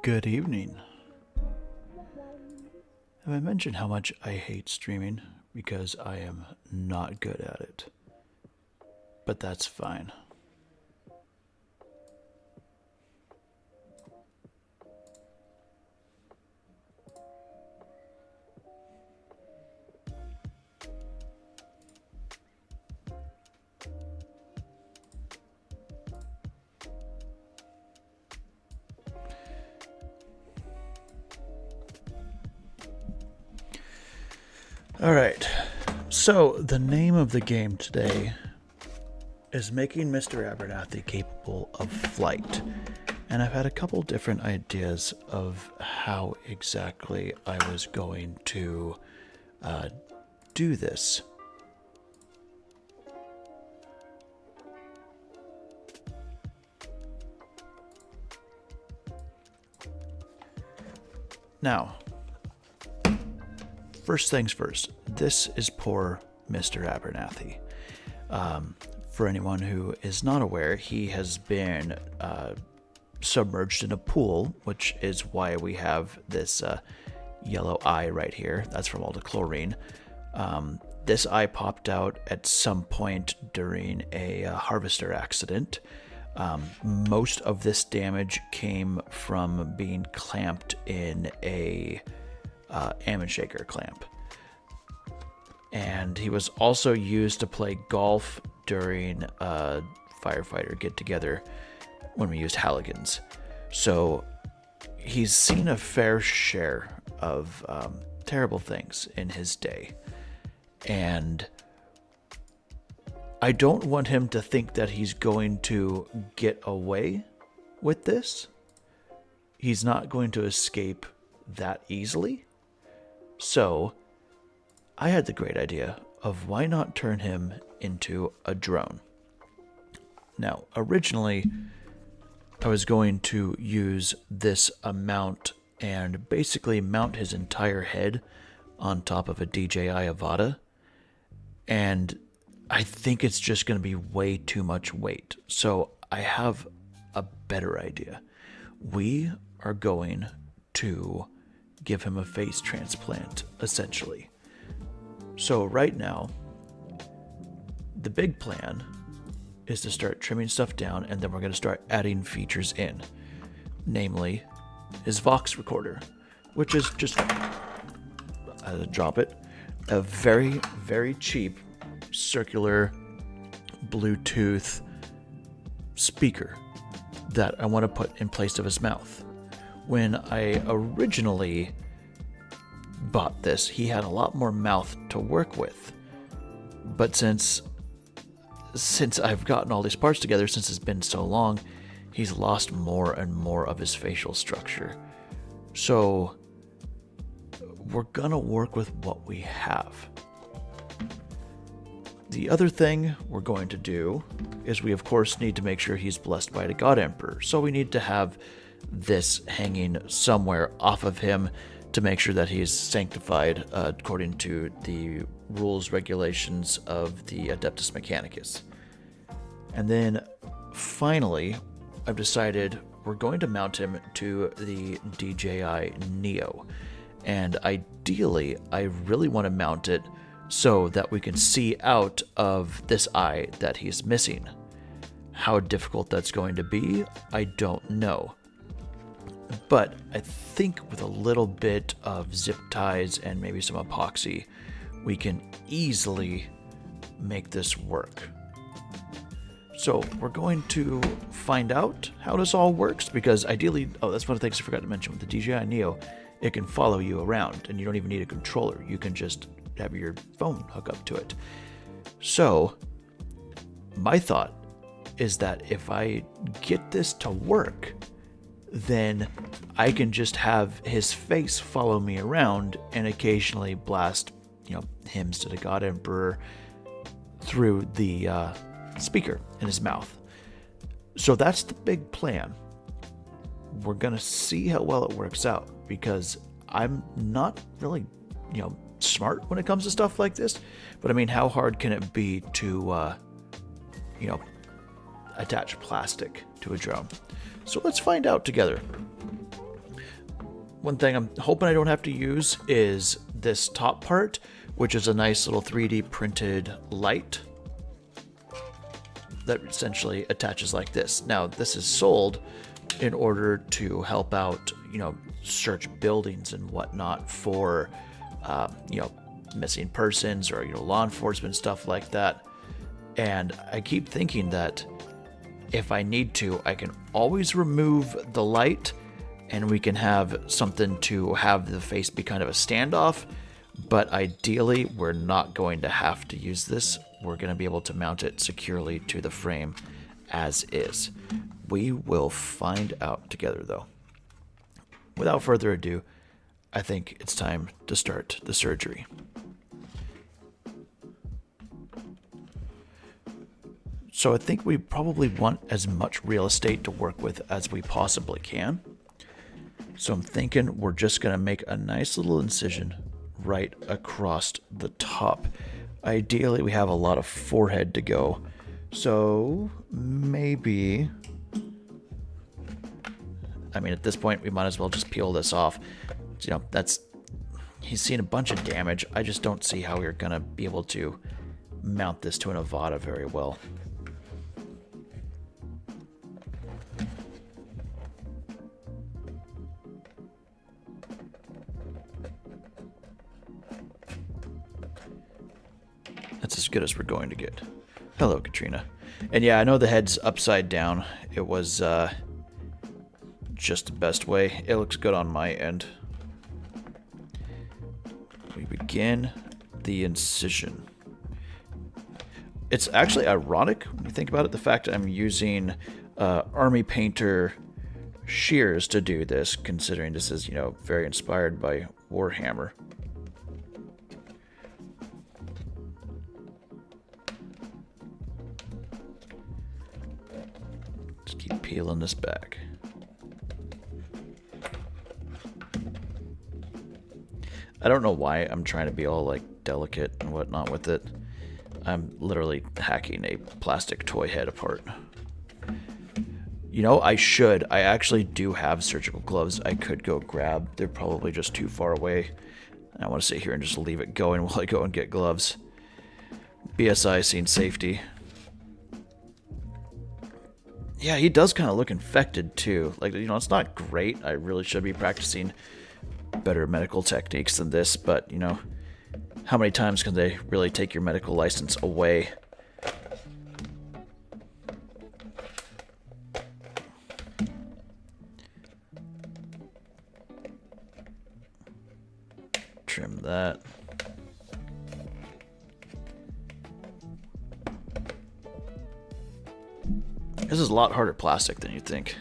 Good evening. Have I mentioned how much I hate streaming? Because I am not good at it. But that's fine. Alright, so the name of the game today is making Mr. Abernathy capable of flight. And I've had a couple different ideas of how exactly I was going to do this. Now, first things first, this is poor Mr. Abernathy. For anyone who is not aware, he has been submerged in a pool, which is why we have this yellow eye right here. That's from all the chlorine. This eye popped out at some point during a harvester accident. Most of this damage came from being clamped in a almond shaker clamp. And he was also used to play golf during a firefighter get-together when we used Halligans. So he's seen a fair share of terrible things in his day. And I don't want him to think that he's going to get away with this. He's not going to escape that easily. So I had the great idea of why not turn him into a drone. Now, originally, I was going to use this mount and basically mount his entire head on top of a DJI Avata. And I think it's just going to be way too much weight. So I have a better idea. We are going to give him a face transplant, essentially. So right now, the big plan is to start trimming stuff down, and then we're going to start adding features in. Namely, his Vox recorder, which is just, drop it, a very, very cheap circular Bluetooth speaker that I want to put in place of his mouth. When I originally bought this, he had a lot more mouth to work with. But since I've gotten all these parts together, since it's been so long, he's lost more and more of his facial structure. So we're gonna work with what we have. The other thing we're going to do is we of course need to make sure he's blessed by the God Emperor. So we need to have this hanging somewhere off of him to make sure that he is sanctified according to the rules, regulations of the Adeptus Mechanicus. And then finally, I've decided we're going to mount him to the DJI Neo. And ideally, I really want to mount it so that we can see out of this eye that he's missing. How difficult that's going to be, I don't know. But I think with a little bit of zip ties and maybe some epoxy, we can easily make this work. So we're going to find out how this all works, because ideally, that's one of the things I forgot to mention, with the DJI Neo, it can follow you around and you don't even need a controller. You can just have your phone hook up to it. So my thought is that if I get this to work, then I can just have his face follow me around and occasionally blast, hymns to the God Emperor through the speaker in his mouth. So that's the big plan. We're going to see how well it works out, because I'm not really, smart when it comes to stuff like this. But I mean, how hard can it be to, attach plastic to a drone? So let's find out together. One thing I'm hoping I don't have to use is this top part, which is a nice little 3D printed light that essentially attaches like this. Now, this is sold in order to help out, search buildings and whatnot for, missing persons or, law enforcement, stuff like that. And I keep thinking that if I need to, I can always remove the light and we can have something to have the face be kind of a standoff. But ideally, we're not going to have to use this. We're going to be able to mount it securely to the frame as is. We will find out together, though. Without further ado, I think it's time to start the surgery. So I think we probably want as much real estate to work with as we possibly can. So I'm thinking we're just going to make a nice little incision right across the top. Ideally, we have a lot of forehead to go. So maybe, I mean, at this point, we might as well just peel this off. He's seen a bunch of damage. I just don't see how we're going to be able to mount this to an Avata very well. That's as good as we're going to get. Hello, Katrina. And yeah, I know the head's upside down. It was just the best way. It looks good on my end. We begin the incision. It's actually ironic when you think about it, the fact that I'm using Army Painter shears to do this, considering this is, very inspired by Warhammer. Just keep peeling this back. I don't know why I'm trying to be all like delicate and whatnot with it. I'm literally hacking a plastic toy head apart. I actually do have surgical gloves I could go grab. They're probably just too far away. I want to sit here and just leave it going while I go and get gloves. BSI seen safety. Yeah, he does kind of look infected too. Like, it's not great. I really should be practicing better medical techniques than this, but, how many times can they really take your medical license away? Trim that. This is a lot harder plastic than you think.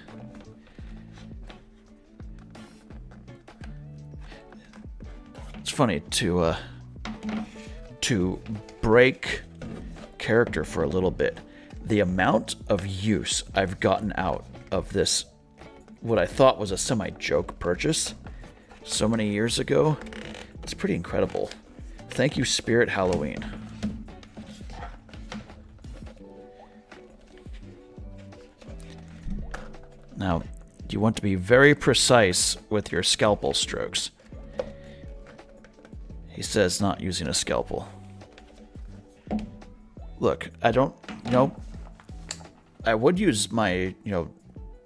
It's funny to break character for a little bit. The amount of use I've gotten out of this, what I thought was a semi-joke purchase so many years ago, it's pretty incredible. Thank you, Spirit Halloween. Now, you want to be very precise with your scalpel strokes. He says not using a scalpel. Look, I don't, I would use my,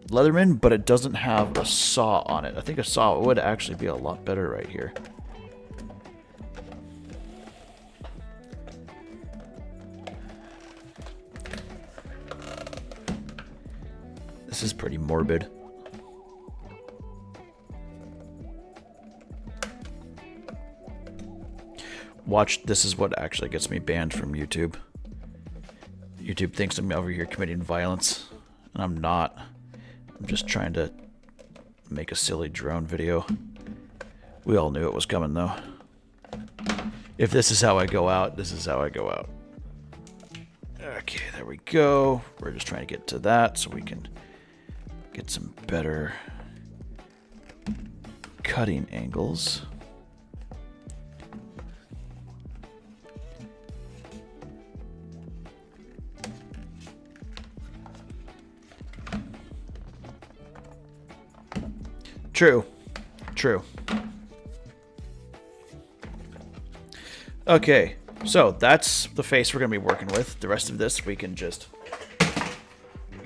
Leatherman, but it doesn't have a saw on it. I think a saw would actually be a lot better right here. This is pretty morbid. Watch, this is what actually gets me banned from YouTube. YouTube thinks I'm over here committing violence, and I'm not. I'm just trying to make a silly drone video. We all knew it was coming, though. If this is how I go out, this is how I go out. Okay, there we go. We're just trying to get to that so we can get some better cutting angles. True. True. Okay, so that's the face we're going to be working with. The rest of this we can just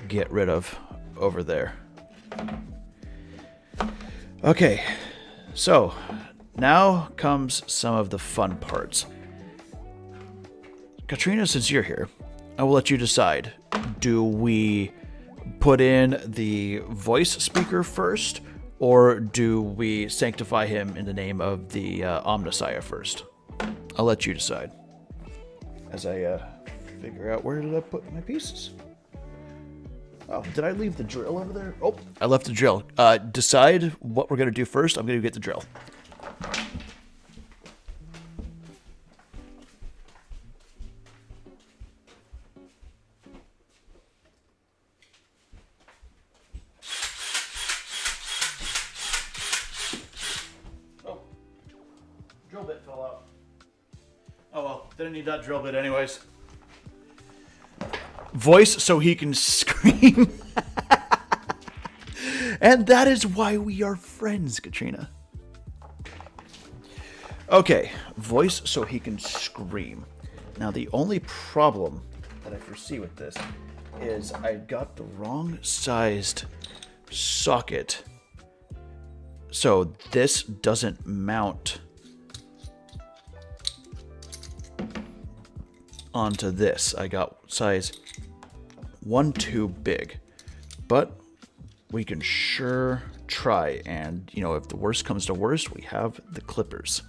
get rid of over there. Okay, so now comes some of the fun parts. Katrina, since you're here, I will let you decide. Do we put in the voice speaker first, or do we sanctify him in the name of the Omnissiah first? I'll let you decide. As I figure out where did I put my pieces. Oh, did I leave the drill over there? Oh, I left the drill. Decide what we're going to do first. I'm going to get the drill. Oh, drill bit fell out. Oh well, didn't need that drill bit anyways. Voice so he can scream. And that is why we are friends, Katrina. Okay, voice so he can scream. Now the only problem that I foresee with this is I got the wrong sized socket. So this doesn't mount onto this. I got size 1 too big, but we can sure try. And you know, if the worst comes to worst, we have the clippers.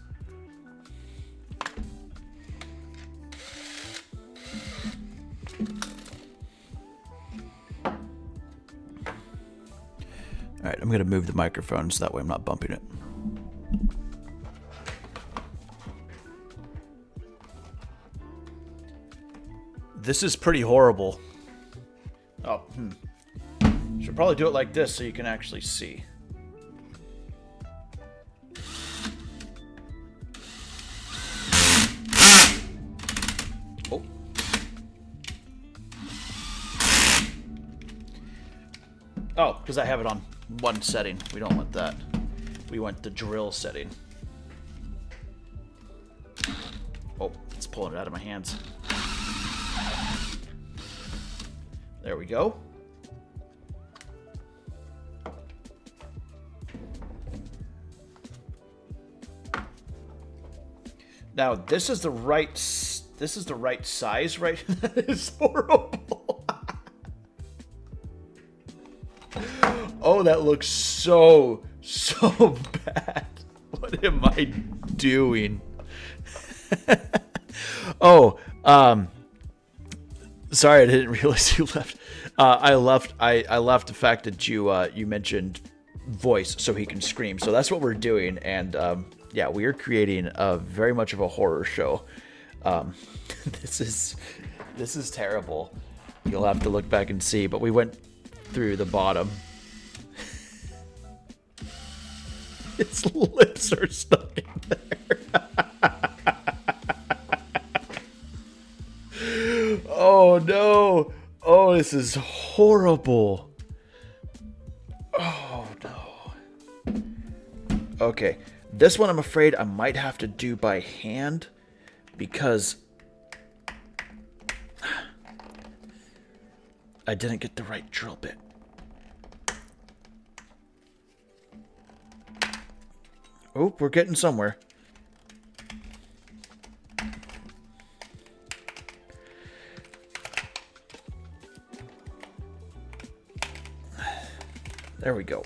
All right, I'm going to move the microphone so that way I'm not bumping it. This is pretty horrible. Oh, should probably do it like this so you can actually see. Oh. Oh, because I have it on one setting. We don't want that. We want the drill setting. Oh, it's pulling it out of my hands. There we go. Now this is the right size, right? That is horrible. Oh, that looks so bad. What am I doing? Oh, sorry, I didn't realize you left. I left the fact that you mentioned voice so he can scream. So that's what we're doing, and yeah, we are creating very much of a horror show. This is terrible. You'll have to look back and see, but we went through the bottom. Its lips are stuck in there. Oh no! Oh, this is horrible. Oh no. Okay, this one I'm afraid I might have to do by hand because I didn't get the right drill bit. Oh, we're getting somewhere. There we go.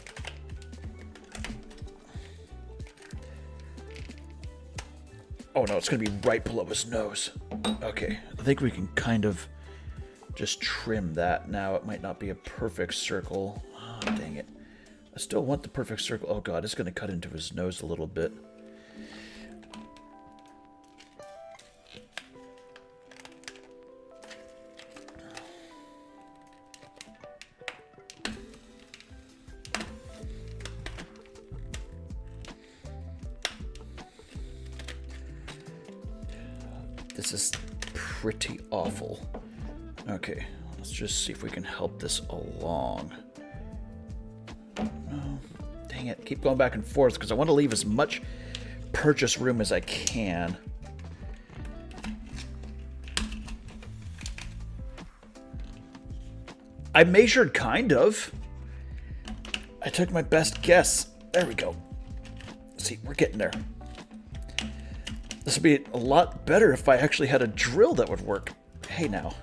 Oh no, it's gonna be right below his nose. Okay, I think we can kind of just trim that. Now it might not be a perfect circle. Oh, dang it. I still want the perfect circle. Oh god, it's gonna cut into his nose a little bit. This is pretty awful. Okay, let's just see if we can help this along. No, dang it. Keep going back and forth because I want to leave as much purchase room as I can. I measured, kind of. I took my best guess. There we go. See, we're getting there. This would be a lot better if I actually had a drill that would work. Hey, now.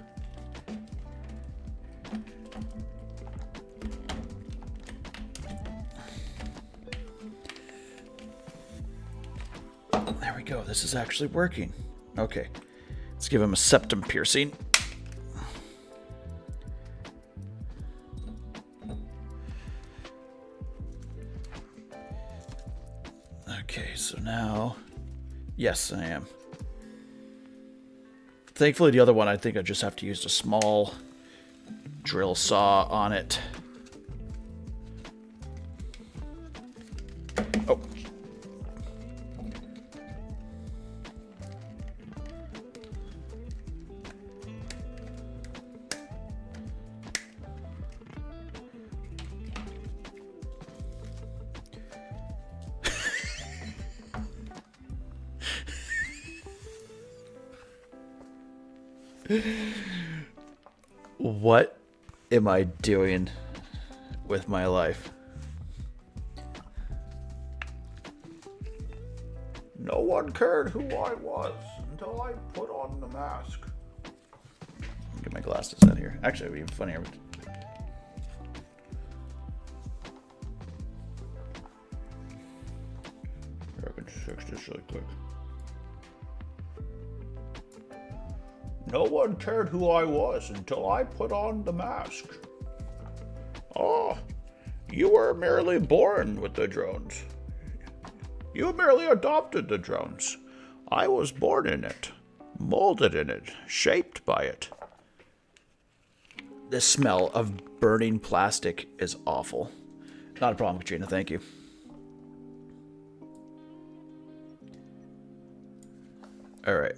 There we go. This is actually working. Okay. Let's give him a septum piercing. Okay, so now... Yes, I am. Thankfully, the other one, I think I just have to use a small drill saw on it. Oh. What am I doing with my life? No one cared who I was until I put on the mask. Get my glasses out here. Actually, it would be even funnier. I can fix this really quick. No one cared who I was until I put on the mask. Oh, you were merely born with the drones. You merely adopted the drones. I was born in it, molded in it, shaped by it. The smell of burning plastic is awful. Not a problem, Katrina, thank you. All right.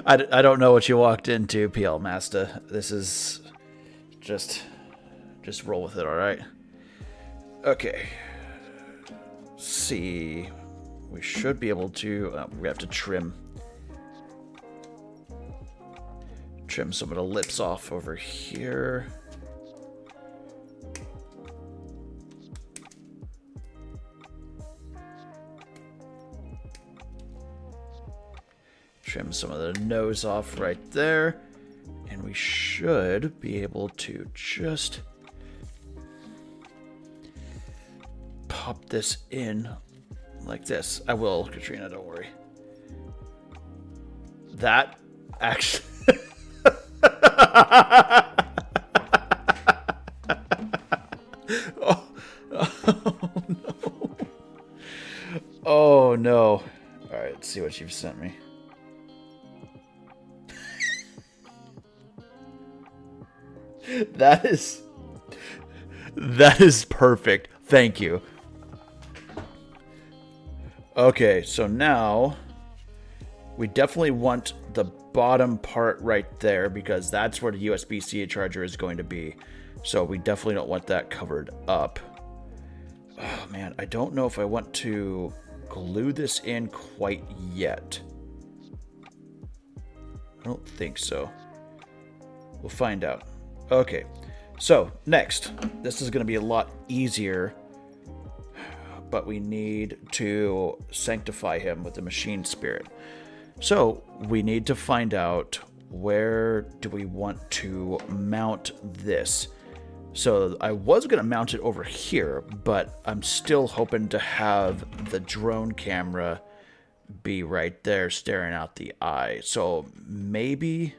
I don't know what you walked into, PL Master. This is just roll with it, all right? Okay. Let's see. We should be able to... we have to trim some of the lips off over here. Trim some of the nose off right there. And we should be able to just pop this in like this. I will, Katrina, don't worry. That actually... oh no. Oh no. Alright, let's see what you've sent me. That is perfect. Thank you. Okay, so now we definitely want the bottom part right there because that's where the USB-C charger is going to be. So we definitely don't want that covered up. Oh man, I don't know if I want to glue this in quite yet. I don't think so. We'll find out. Okay, so next, this is going to be a lot easier, but we need to sanctify him with the machine spirit. So we need to find out where do we want to mount this. So I was going to mount it over here, but I'm still hoping to have the drone camera be right there staring out the eye. So maybe...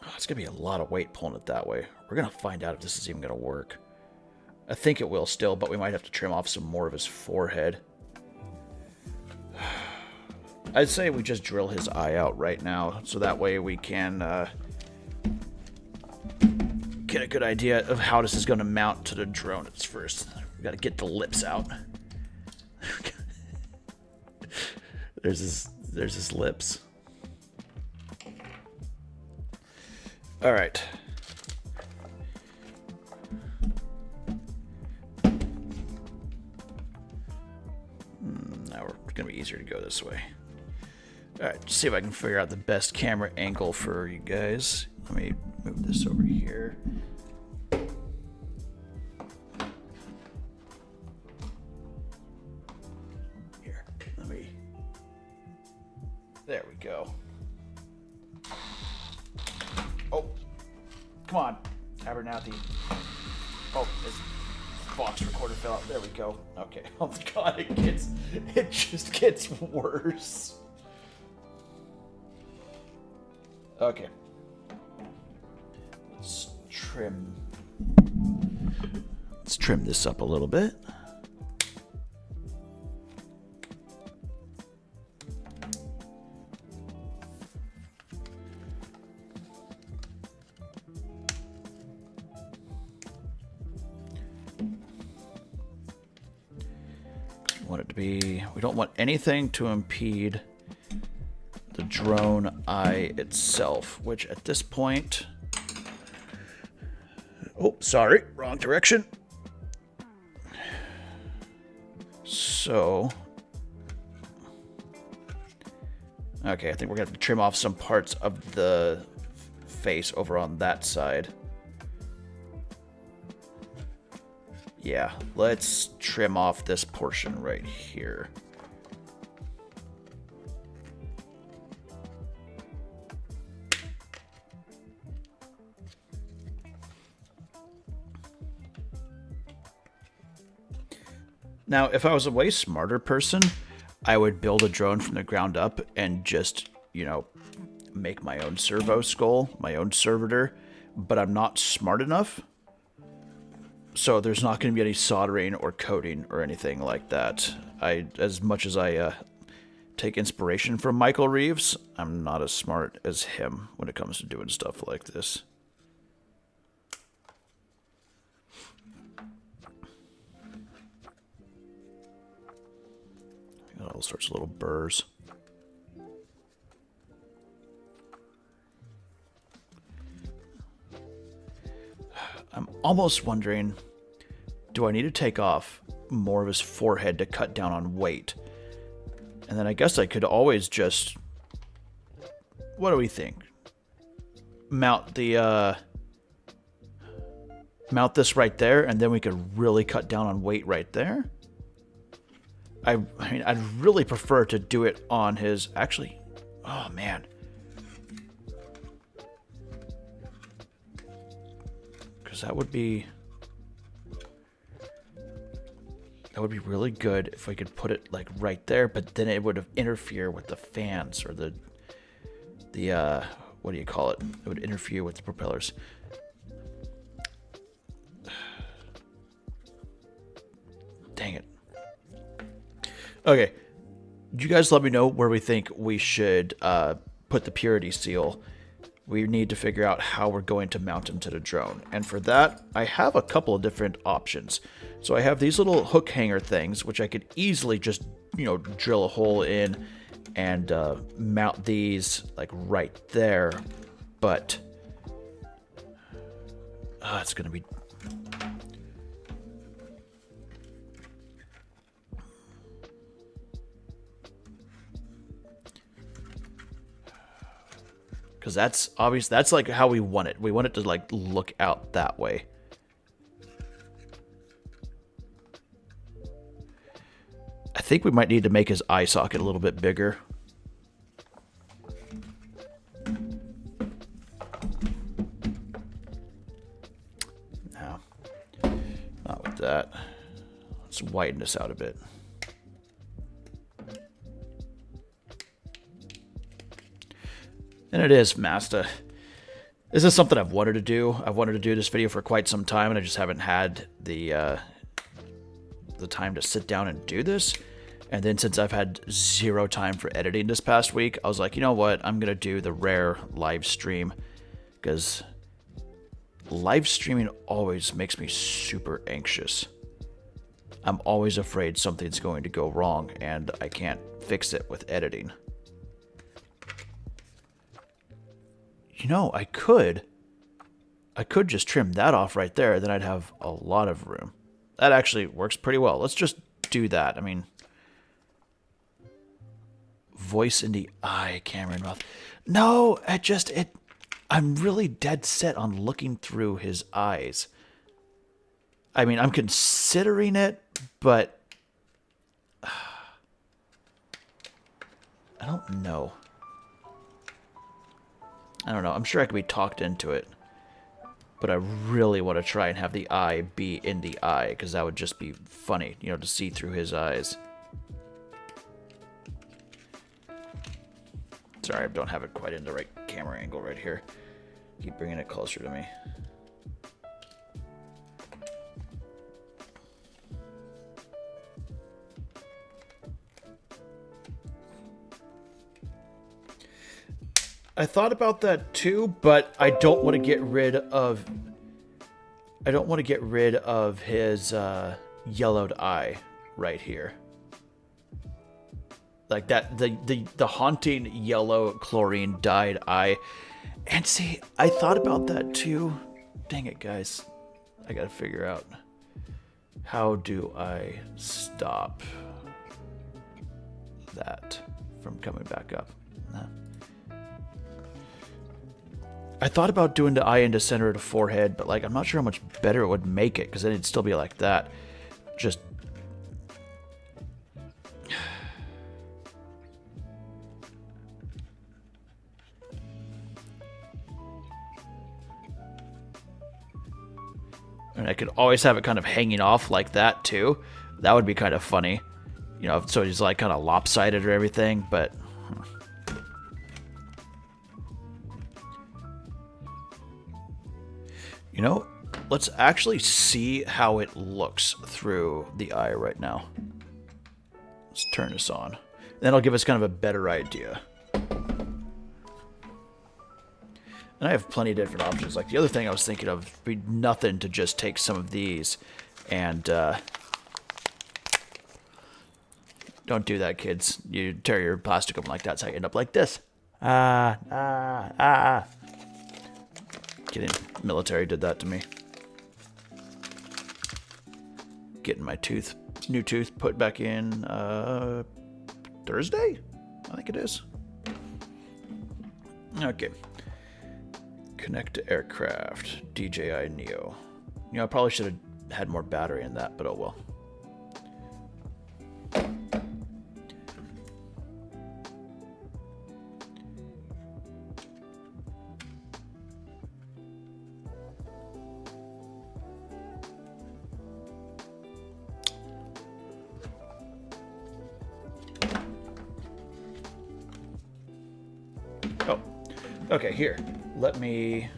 Oh, it's going to be a lot of weight pulling it that way. We're going to find out if this is even going to work. I think it will still, but we might have to trim off some more of his forehead. I'd say we just drill his eye out right now, so that way we can get a good idea of how this is going to mount to the drone at first. We got to get the lips out. There's his lips. All right. Now we're gonna be easier to go this way. All right, see if I can figure out the best camera angle for you guys. Let me move this over here. Here, let me. There we go. Oh, come on, Abernathy. Oh, his box recorder fell out. There we go. Okay. Oh my God, it just gets worse. Okay. Let's trim this up a little bit. We don't want anything to impede the drone eye itself, which at this point... Oh, sorry, wrong direction. So... Okay, I think we're going to have to trim off some parts of the face over on that side. Yeah, let's trim off this portion right here. Now, if I was a way smarter person, I would build a drone from the ground up and just, you know, make my own servo skull, my own servitor, but I'm not smart enough. So there's not going to be any soldering or coating or anything like that. As much as I take inspiration from Michael Reeves, I'm not as smart as him when it comes to doing stuff like this. Got all sorts of little burrs. I'm almost wondering, do I need to take off more of his forehead to cut down on weight? And then I guess I could always just... What do we think? Mount the, mount this right there, and then we could really cut down on weight right there? I mean, I'd really prefer to do it on his... Actually, oh man. Because that would be really good if we could put it like right there, but then it would interfere with the fans or the what do you call it? It would interfere with the propellers. Dang it. Okay, you guys let me know where we think we should put the purity seal. We need to figure out how we're going to mount him to the drone. And for that, I have a couple of different options. So I have these little hook hanger things, which I could easily just, you know, drill a hole in and mount these like right there. But it's going to be... Because that's obvious. That's like how we want it. We want it to like look out that way. I think we might need to make his eye socket a little bit bigger. No, not with that. Let's widen this out a bit. And it is, Master. This is something I've wanted to do. I've wanted to do this video for quite some time, and I just haven't had the time to sit down and do this. And then since I've had 0 time for editing this past week, I was like, you know what? I'm going to do the rare live stream. Because live streaming always makes me super anxious. I'm always afraid something's going to go wrong, and I can't fix it with editing. You know, I could just trim that off right there, then I'd have a lot of room. That actually works pretty well. Let's just do that. I mean, voice in the eye, camera and mouth. No, I'm really dead set on looking through his eyes. I mean, I'm considering it, but I don't know. I don't know. I'm sure I could be talked into it. But I really want to try and have the eye be in the eye, because that would just be funny, you know, to see through his eyes. Sorry, I don't have it quite in the right camera angle right here. Keep bringing it closer to me. I thought about that too, but I don't want to get rid of his yellowed eye right here. Like that, the haunting yellow chlorine dyed eye. And see, I thought about that too. Dang it, guys. I gotta figure out, how do I stop that from coming back up? No. I thought about doing the eye into center of the forehead, but like I'm not sure how much better it would make it, because then it'd still be like that. Just and I could always have it kind of hanging off like that too. That would be kind of funny, you know. So he's like kind of lopsided or everything, but. You know, let's actually see how it looks through the eye right now. Let's turn this on. That'll give us kind of a better idea. And I have plenty of different options. Like the other thing I was thinking of would be nothing to just take some of these and... don't do that, kids. You tear your plastic open like that, so I end up like this. Kidding. Military did that to me. Getting my new tooth put back in Thursday? I think it is. Okay. Connect to aircraft. DJI Neo. You know, I probably should have had more battery in that, but oh well. Okay, here. Let me...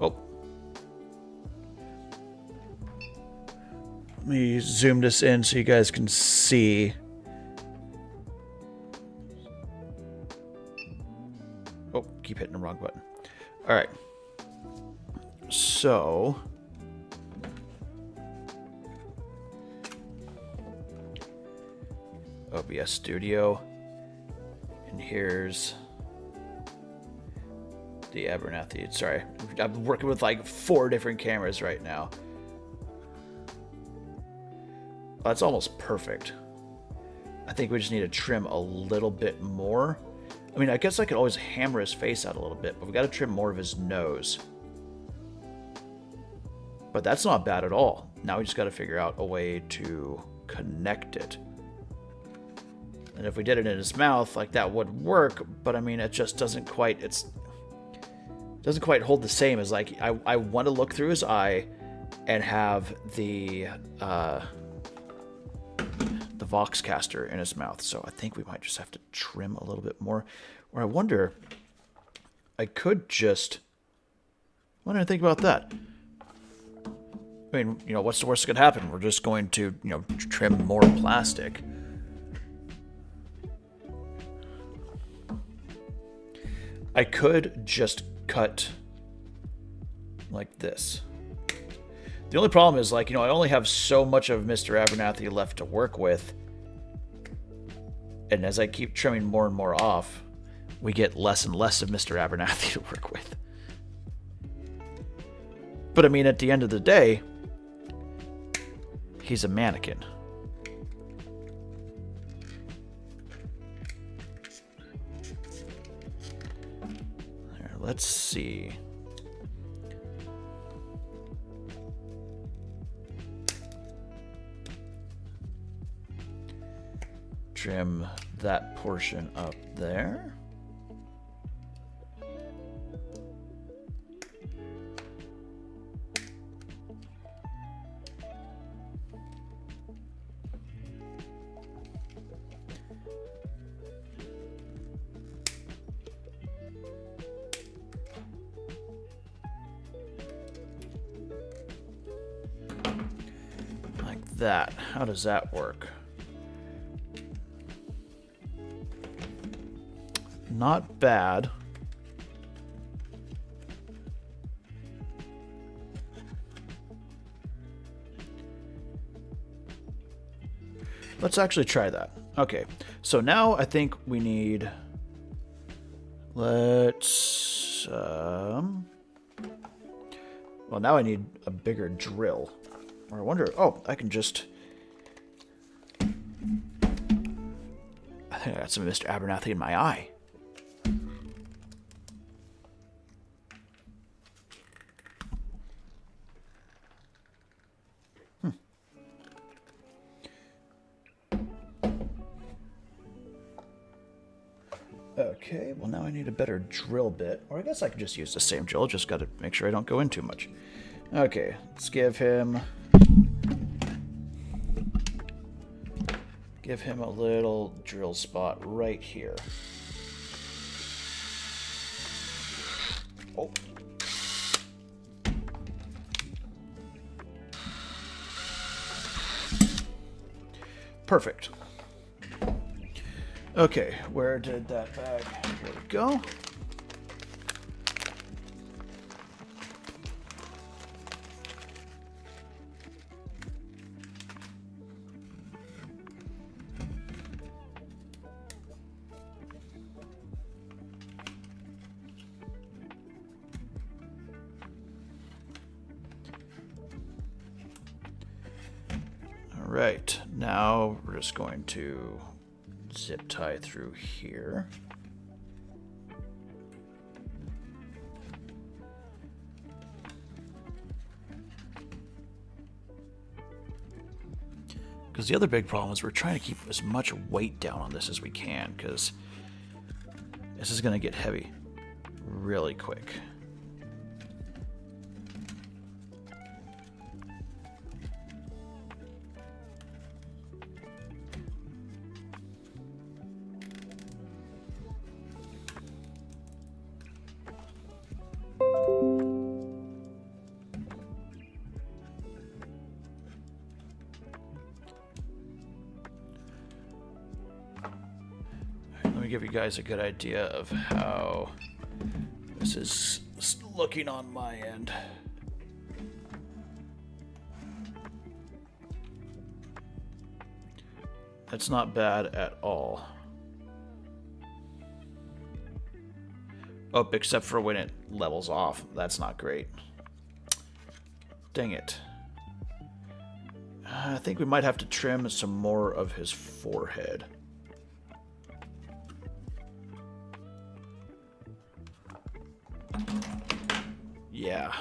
Oh. Let me zoom this in so you guys can see. Oh, keep hitting the wrong button. All right. So... OBS Studio, and here's the Abernathy. Sorry, I'm working with like 4 different cameras right now. That's almost perfect. I think we just need to trim a little bit more. I mean, I guess I could always hammer his face out a little bit, but we got to trim more of his nose. But that's not bad at all. Now we just got to figure out a way to connect it. And if we did it in his mouth, like that would work, but I mean, it just doesn't quite, doesn't quite hold the same as like, I want to look through his eye and have the Voxcaster in his mouth. So I think we might just have to trim a little bit more. Or I wonder, I could just, what did I think about that? I mean, you know, what's the worst that could happen? We're just going to, you know, trim more plastic. I could just cut like this. The only problem is, like, you know, I only have so much of Mr. Abernathy left to work with. And as I keep trimming more and more off, we get less and less of Mr. Abernathy to work with. But I mean, at the end of the day, he's a mannequin. There, let's see. Trim that portion up there. Like that. How does that work? Not bad. Let's actually try that. Okay, so now I think we need... Let's... Well, now I need a bigger drill. Or I wonder... Oh, I can just... I think I got some Mr. Abernathy in my eye. Okay, well now I need a better drill bit. Or I guess I could just use the same drill, just gotta make sure I don't go in too much. Okay, let's give him a little drill spot right here. Oh. Perfect. Okay, where did that bag? Here we go. All right, now we're just going to zip tie through here. Because the other big problem is we're trying to keep as much weight down on this as we can, because this is going to get heavy really quick. Give you guys a good idea of how this is looking on my end. That's not bad at all. Oh, except for when it levels off. That's not great. Dang it. I think we might have to trim some more of his forehead. Yeah.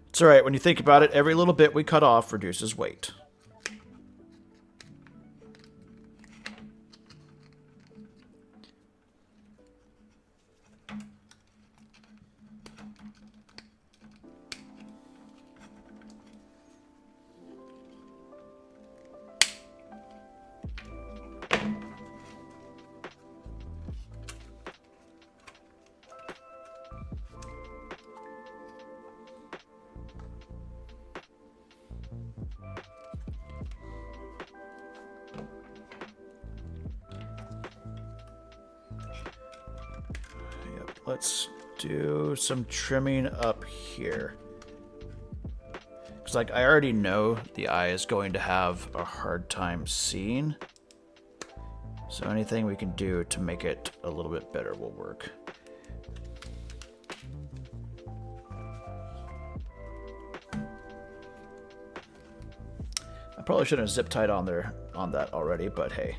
It's all right. When you think about it, every little bit we cut off reduces weight. let's do some trimming up here. Because, like, I already know the eye is going to have a hard time seeing. So anything we can do to make it a little bit better will work. I probably should have zip tied on there on that already, but hey.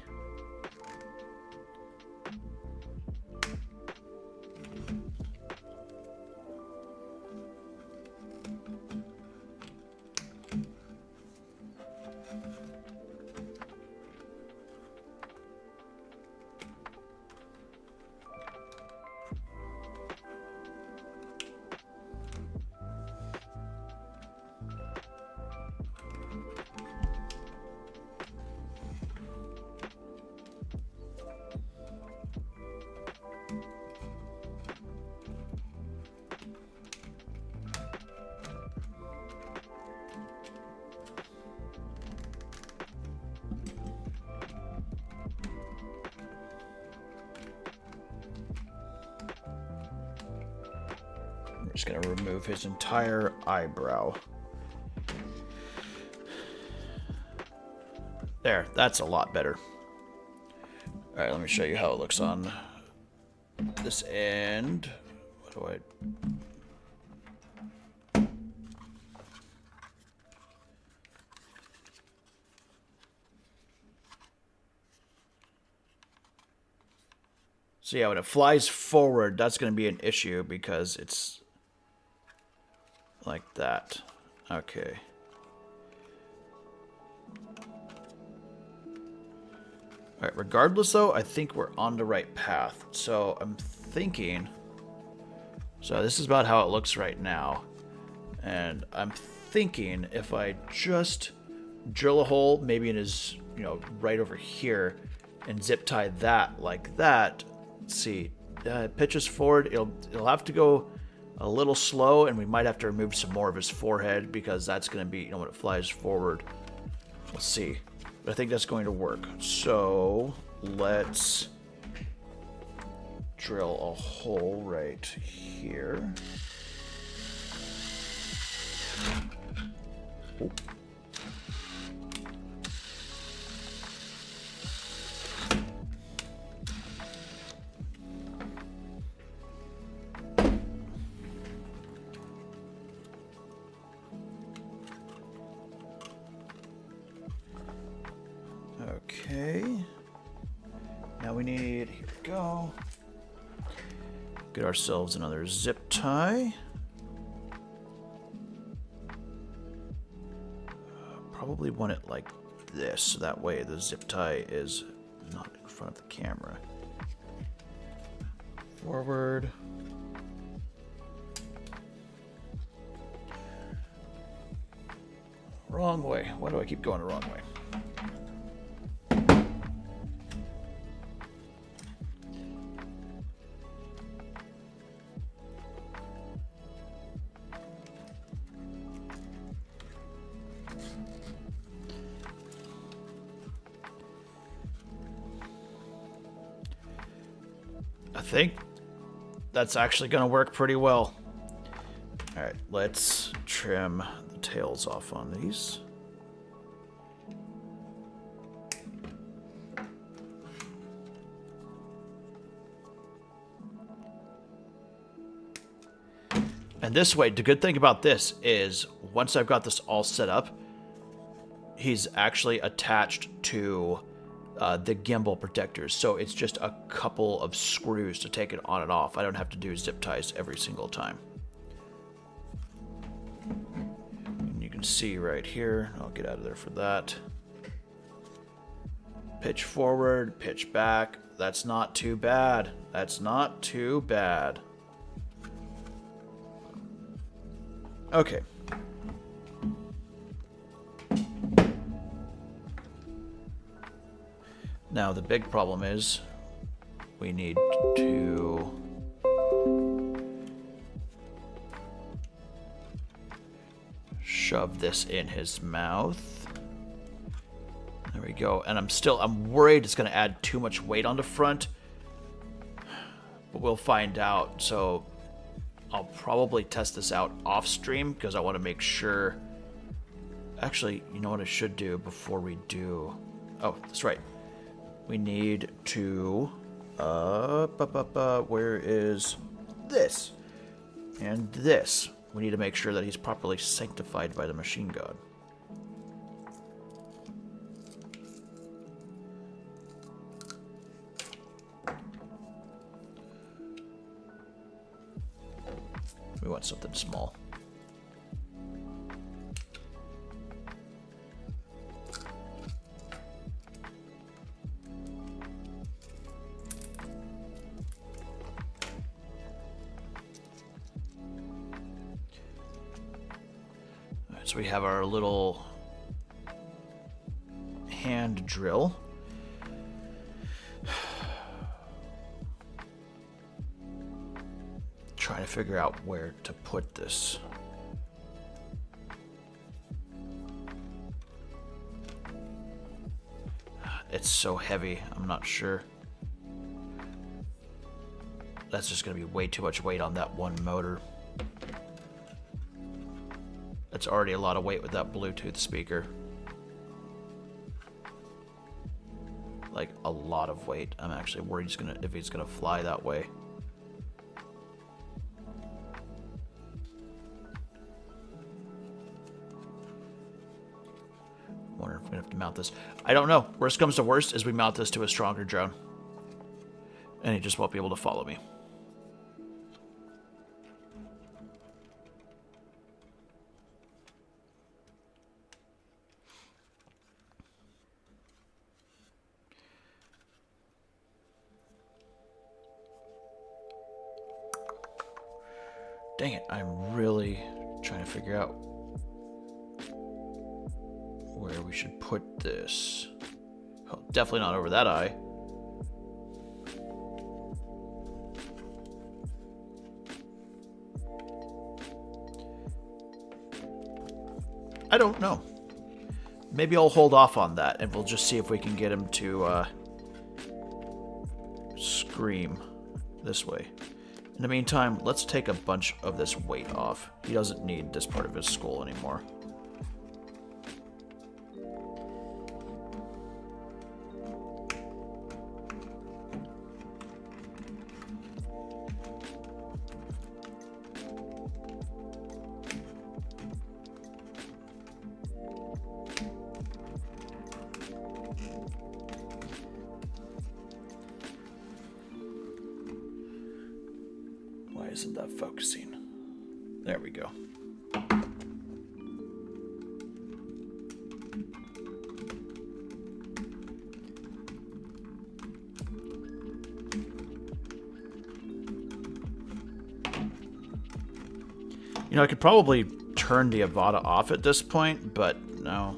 I'm just going to remove his entire eyebrow. There, that's a lot better. Alright, let me show you how it looks on this end. What do I... So yeah, when it flies forward, that's going to be an issue because it's like that. Okay. Alright, regardless though, I think we're on the right path. So I'm thinking... So this is about how it looks right now. And I'm thinking if I just drill a hole, maybe in his, you know, right over here, and zip tie that like that. Let's see. It pitches forward. It'll have to go a little slow, and we might have to remove some more of his forehead because that's going to be, you know, when it flies forward. We'll see. But I think that's going to work. So let's drill a hole right here. Oh. Okay, now we need, here we go, get ourselves another zip tie. Probably want it like this, so that way the zip tie is not in front of the camera. Forward. Wrong way. Why do I keep going the wrong way? I think that's actually going to work pretty well. All right, let's trim the tails off on these. And this way, the good thing about this is once I've got this all set up, he's actually attached to the gimbal protectors, so it's just a couple of screws to take it on and off. I don't have to do zip ties every single time. And you can see right here, I'll get out of there for that. Pitch forward, pitch back. That's not too bad. That's not too bad. Okay. Now the big problem is we need to shove this in his mouth. There we go. And I'm worried it's going to add too much weight on the front. but we'll find out. So I'll probably test this out off stream because I want to make sure. Actually, you know what I should do before we do? Oh, that's right. We need to, where is this? And this. We need to make sure that he's properly sanctified by the machine god. We want something small. So we have our little hand drill. Trying to figure out where to put this. It's so heavy, I'm not sure. That's just going to be way too much weight on that one motor. That's already a lot of weight with that Bluetooth speaker. Like, a lot of weight. I'm actually worried if he's gonna fly that way. Wonder if we're gonna have to mount this. I don't know. Worst comes to worst is we mount this to a stronger drone. And he just won't be able to follow me. Dang it, I'm really trying to figure out where we should put this. Oh, definitely not over that eye. I don't know. Maybe I'll hold off on that and we'll just see if we can get him to scream this way. In the meantime, let's take a bunch of this weight off. He doesn't need this part of his skull anymore. Isn't that focusing? There we go. You know, I could probably turn the Avada off at this point, but no.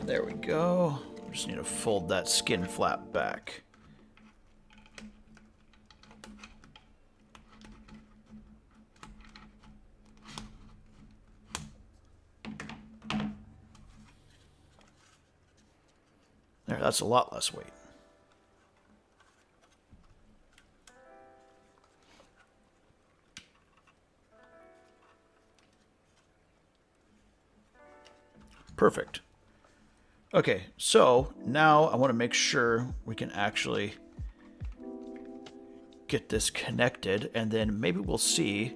There we go. Just need to fold that skin flap back. There, that's a lot less weight. Perfect. Okay, so now I want to make sure we can actually get this connected, and then maybe we'll see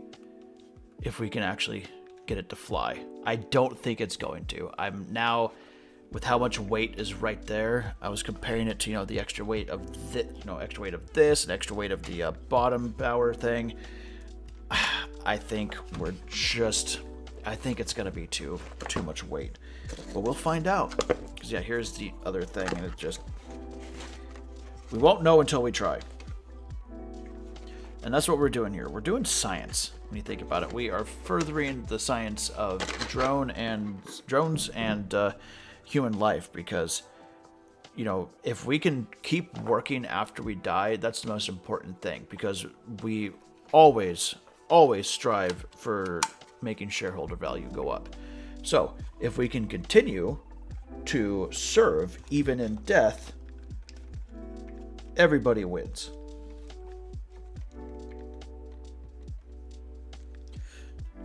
if we can actually get it to fly. I don't think it's going to. I'm now, with how much weight is right there, I was comparing it to, you know, the extra weight of this, extra weight of this, and extra weight of the bottom power thing. I think we're just I think it's gonna be too much weight, but we'll find out. Because yeah, here's the other thing, and it just, we won't know until we try. And that's what we're doing here. We're doing science. When you think about it, we are furthering the science of drones and human life, because, you know, if we can keep working after we die, that's the most important thing, because we always strive for making shareholder value go up. So if we can continue to serve even in death, everybody wins.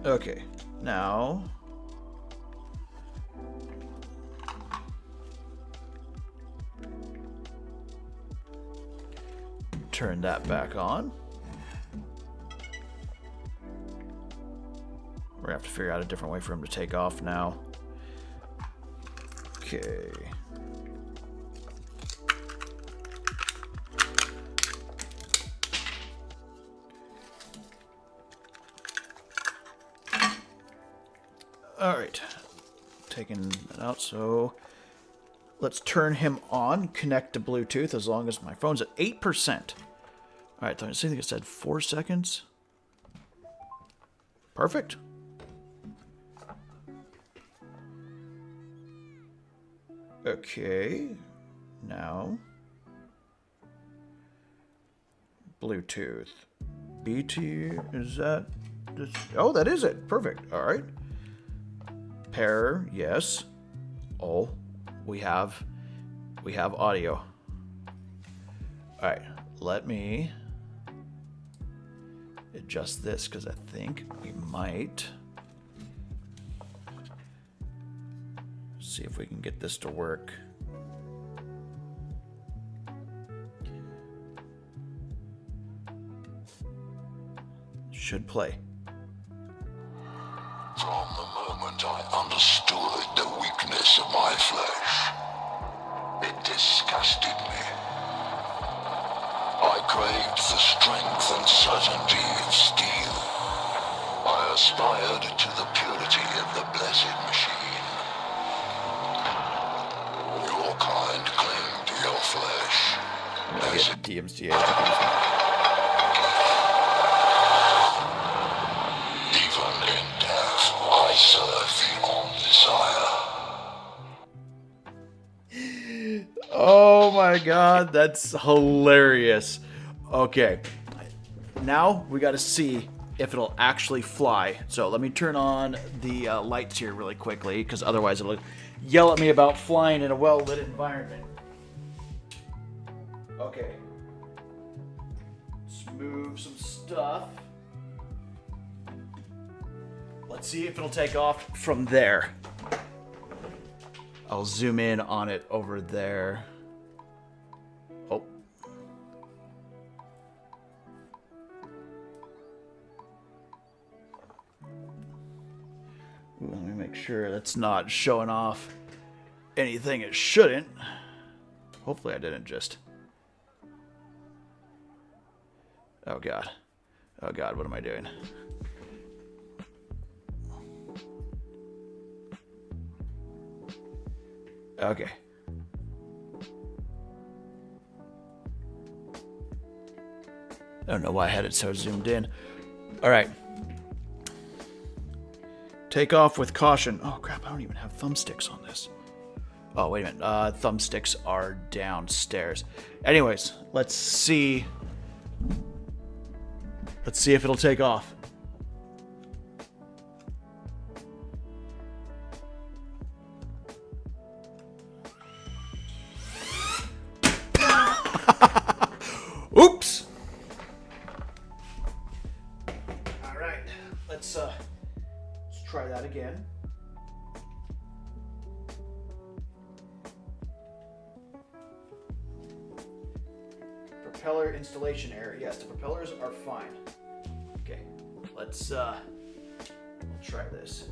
Okay, now turn that back on. We're gonna have to figure out a different way for him to take off now. Okay. All right, taking that out. So let's turn him on, connect to Bluetooth, as long as my phone's at 8%. All right, I think it said 4 seconds. Perfect. Okay, now Bluetooth. BT, is that this? Oh, that is it. Perfect. All right. Pair, yes. Oh, we have audio. All right, let me adjust this, because I think we might see if we can get this to work. Should play. From the moment I understood the weakness of my flesh, it disgusted me. I craved the strength and certainty of steel. I aspired to the purity of the blessed machine. Your kind cling to your flesh. As it DMCA. I serve the desire. Oh my god, that's hilarious. Okay, now we got to see if it'll actually fly. So let me turn on the lights here really quickly, because otherwise it'll yell at me about flying in a well-lit environment. Okay, let's move some stuff. Let's see if it'll take off from there. I'll zoom in on it over there. Oh. Let me make sure that's not showing off anything it shouldn't. Hopefully I didn't just... Oh god. Oh god, what am I doing? Okay. I don't know why I had it so zoomed in. All right. Take off with caution. Oh crap, I don't even have thumbsticks on this. Oh, wait a minute. Thumbsticks are downstairs. Anyways, let's see. Let's see if it'll take off. Oops. All right, let's try that again. Propeller installation error. Yes, the propellers are fine. Okay, let's we'll try this.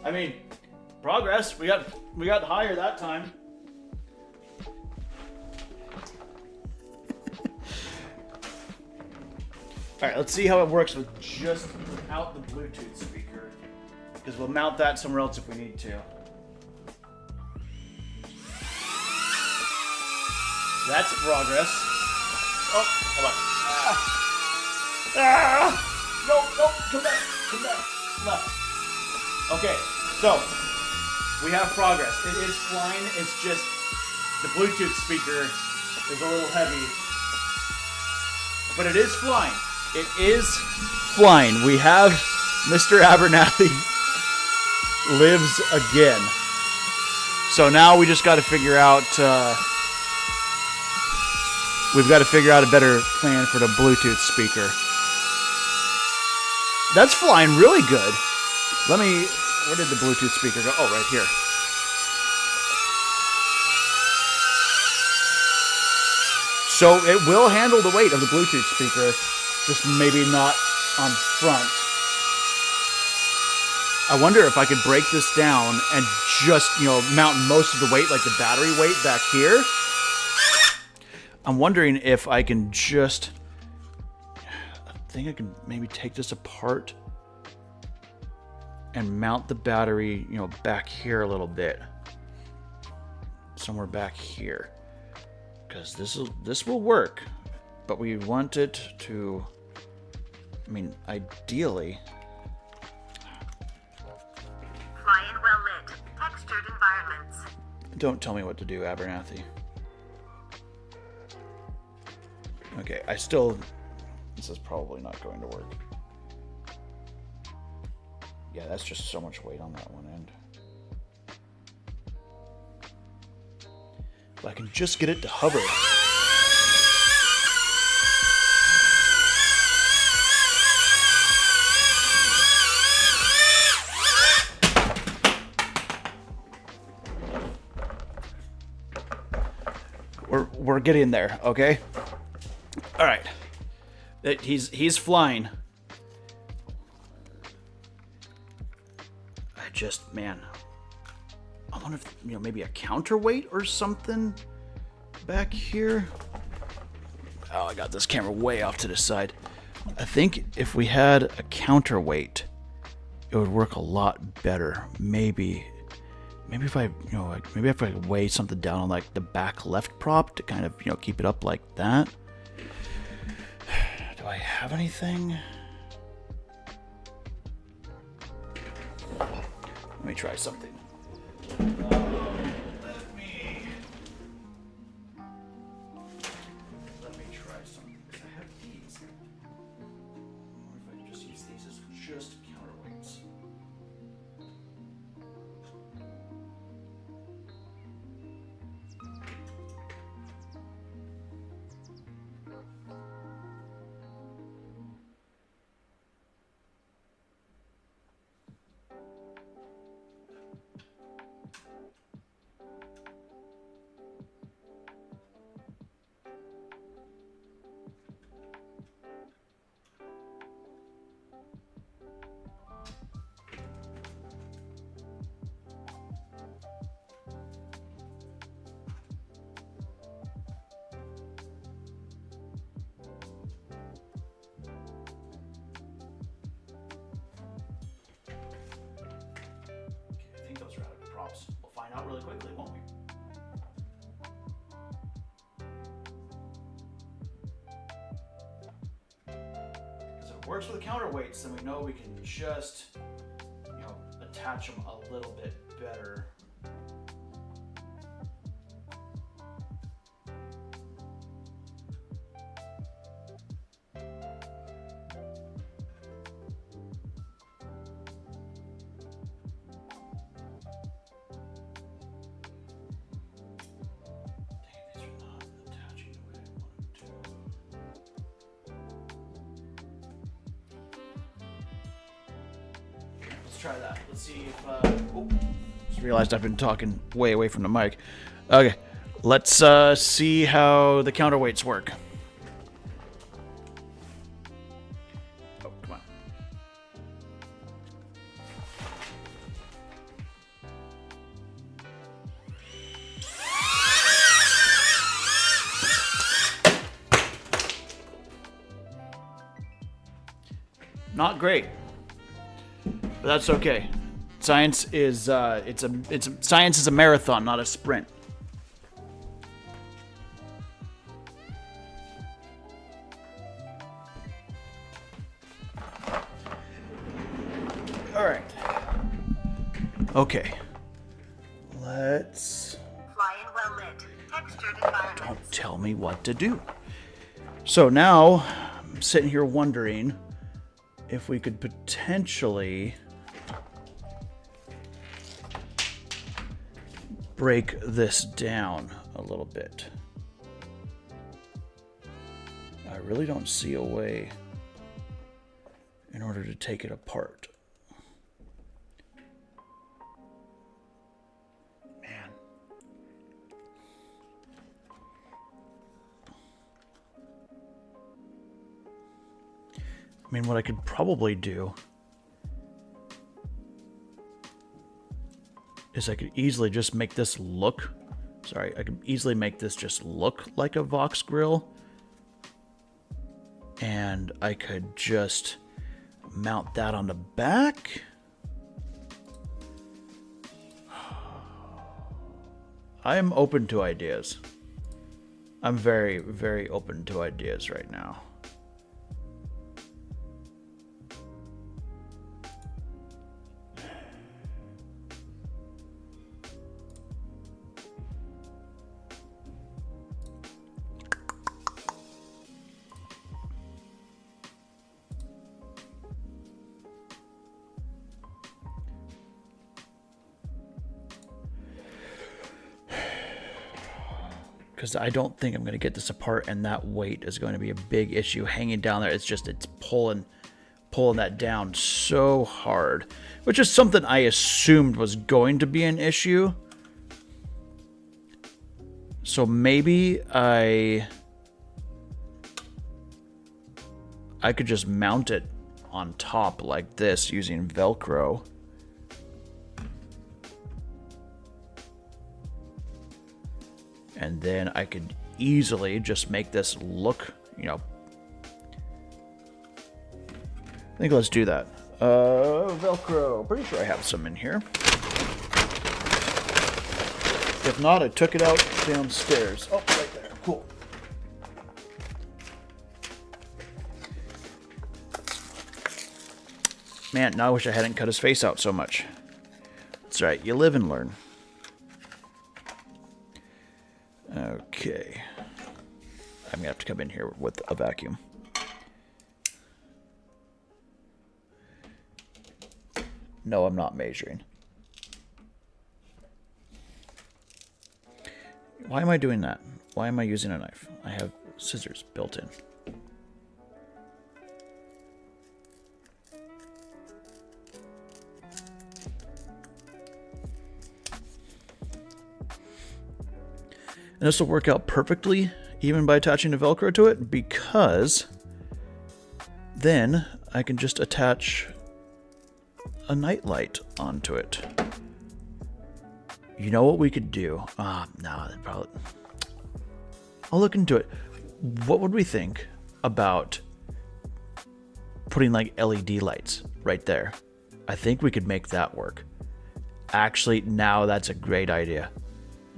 I mean, progress. We got higher that time. Alright, let's see how it works with just without the Bluetooth speaker. Because we'll mount that somewhere else if we need to. That's progress. Oh, hold on. No, come back. Left. Okay, so we have progress. It is flying. It's just the Bluetooth speaker is a little heavy. But it is flying. It is flying. We have Mr. Abernathy lives again. So now we just got to figure out... we've got to figure out a better plan for the Bluetooth speaker. That's flying really good. Let me... Where did the Bluetooth speaker go? Oh, right here. So it will handle the weight of the Bluetooth speaker, just maybe not on front. I wonder if I could break this down and just, mount most of the weight, like the battery weight back here. I'm wondering if I can just... I think I can maybe take this apart and mount the battery, back here a little bit. Somewhere back here. Because this will work. But we want it to... ideally... Flying well lit. Textured environments. Don't tell me what to do, Abernathy. Okay, this is probably not going to work. Yeah, that's just so much weight on that one end. If I can just get it to hover. We're getting there, okay? All right. He's flying. I wonder if maybe a counterweight or something back here. Oh, I got this camera way off to the side. I think if we had a counterweight, it would work a lot better. Maybe if I weigh something down on like the back left prop to kind of keep it up like that. Do I have anything? Let me try something. Let me try something. Because I have these. Or if I can just use these as just counterweights. We'll find out really quickly, won't we? Because if it works with the counterweights, then we know we can just, attach them a little bit better. Try that. Let's see if just realized I've been talking way away from the mic. Okay, let's see how the counterweights work. Oh, come on. Not great. But that's okay. Science is science is a marathon, not a sprint. All right. Okay. Let's... Fly in well lit. Textured environments. Don't tell me what to do. So now, I'm sitting here wondering if we could potentially break this down a little bit. I really don't see a way in order to take it apart. Man. I mean, what I could probably do is I could easily just make this look... Sorry, I could easily make this just look like a Vox grill. And I could just mount that on the back. I'm open to ideas. I'm very, very open to ideas right now. Because I don't think I'm going to get this apart, and that weight is going to be a big issue hanging down there. It's pulling that down so hard, which is something I assumed was going to be an issue. So maybe I could just mount it on top like this using Velcro. And then I could easily just make this look, you know. I think let's do that. Velcro. Pretty sure I have some in here. If not, I took it out downstairs. Oh, right there. Cool. Man, now I wish I hadn't cut his face out so much. That's right. You live and learn. Okay. I'm going to have to come in here with a vacuum. No, I'm not measuring. Why am I doing that? Why am I using a knife? I have scissors built in. And this will work out perfectly, even by attaching the Velcro to it, because then I can just attach a nightlight onto it. You know what we could do? No, probably... I'll look into it. What would we think about putting like LED lights right there? I think we could make that work. Actually, now that's a great idea.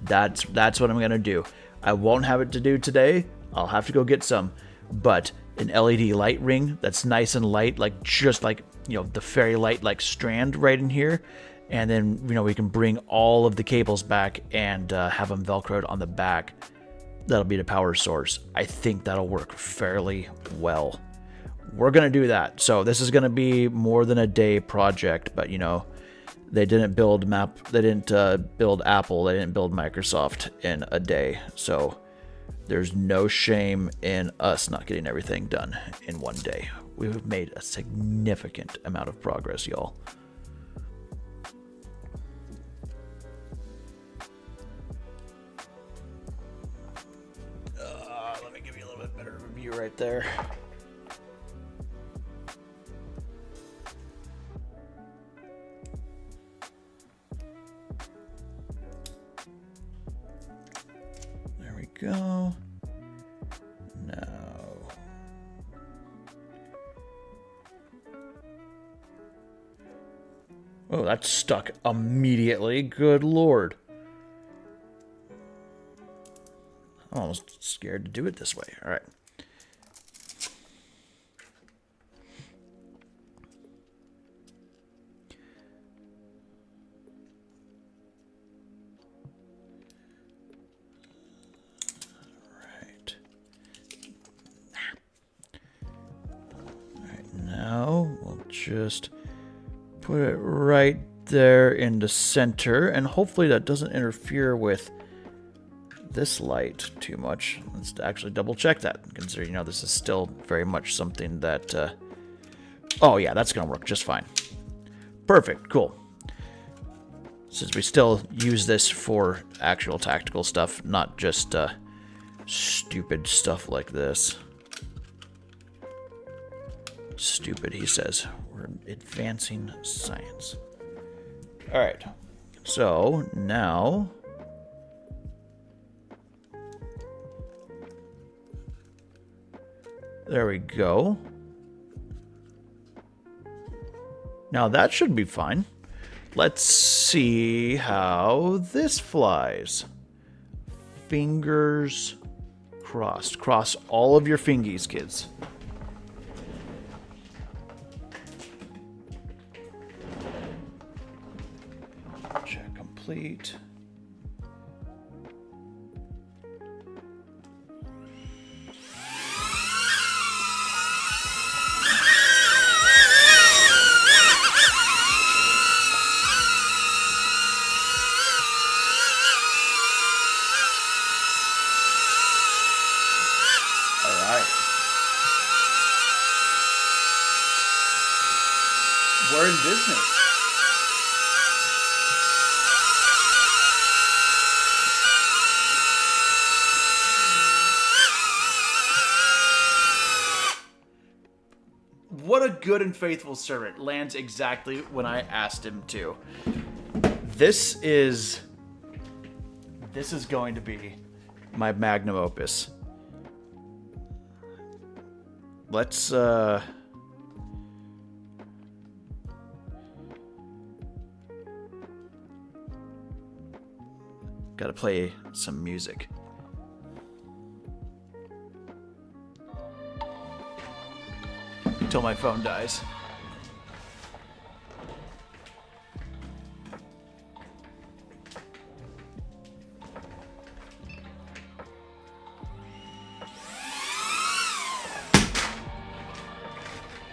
That's what I'm gonna do. I won't have it to do today. I'll have to go get some, but an LED light ring that's nice and light, like just like, you know, the fairy light like strand right in here, and then, you know, we can bring all of the cables back and have them Velcroed on the back. That'll be the power source. I think that'll work fairly well. We're gonna do that. So this is gonna be more than a day project, but you know, they didn't build Apple, they didn't build Microsoft in a day. So there's no shame in us not getting everything done in one day. We've made a significant amount of progress, y'all. Let me give you a little bit better review right there. Go. No. Oh, that's stuck immediately. Good lord. I'm almost scared to do it this way. All right. Now we'll just put it right there in the center, and hopefully that doesn't interfere with this light too much. Let's actually double check that, considering, you know, this is still very much something that oh yeah, that's gonna work just fine. Perfect. Cool. Since we still use this for actual tactical stuff, not just stupid stuff like this. Stupid, he says. We're advancing science. Alright. So, now... There we go. Now that should be fine. Let's see how this flies. Fingers crossed. Cross all of your fingies, kids. Check complete. We're in business. What a good and faithful servant. Lands exactly when I asked him to. This is going to be my magnum opus. Let's gotta play some music. Until my phone dies.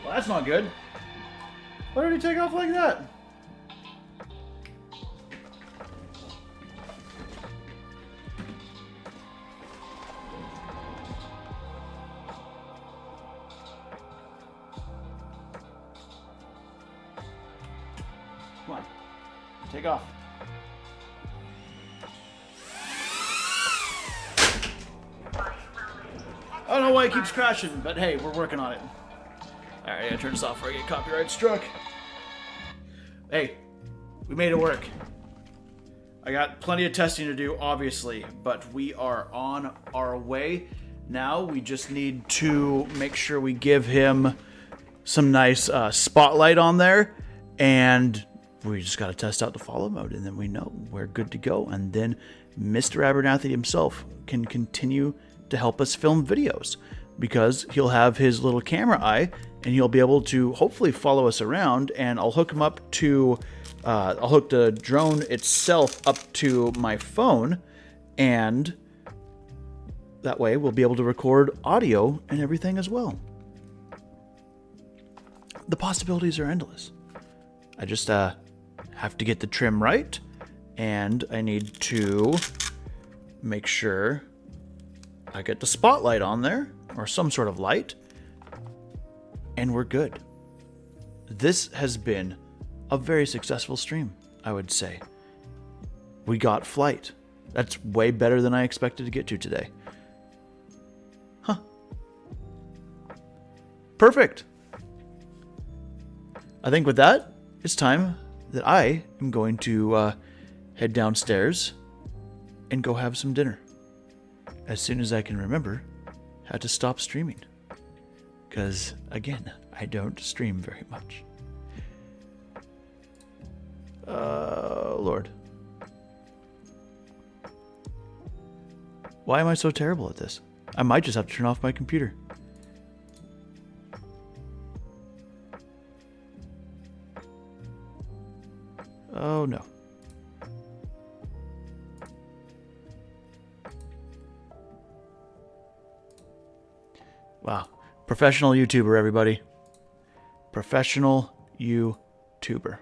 Well, that's not good. Why did he take off like that? Come on. Take off. I don't know why it keeps crashing, but hey, we're working on it. Alright, I gotta turn this off before I get copyright struck. Hey, we made it work. I got plenty of testing to do, obviously, but we are on our way. Now we just need to make sure we give him some nice spotlight on there, and we just got to test out the follow mode, and then we know we're good to go. And then Mr. Abernathy himself can continue to help us film videos, because he'll have his little camera eye, and he'll be able to hopefully follow us around. And I'll hook him up to, I'll hook the drone itself up to my phone, and that way we'll be able to record audio and everything as well. The possibilities are endless. I just have to get the trim right, and I need to make sure I get the spotlight on there, or some sort of light, and we're good. This has been a very successful stream, I would say. We got flight. That's way better than I expected to get to today. Huh. Perfect. I think with that, it's time that I am going to head downstairs and go have some dinner. As soon as I can remember how to stop streaming. Because, again, I don't stream very much. Lord. Why am I so terrible at this? I might just have to turn off my computer. Oh no. Wow. Professional YouTuber, everybody. Professional YouTuber.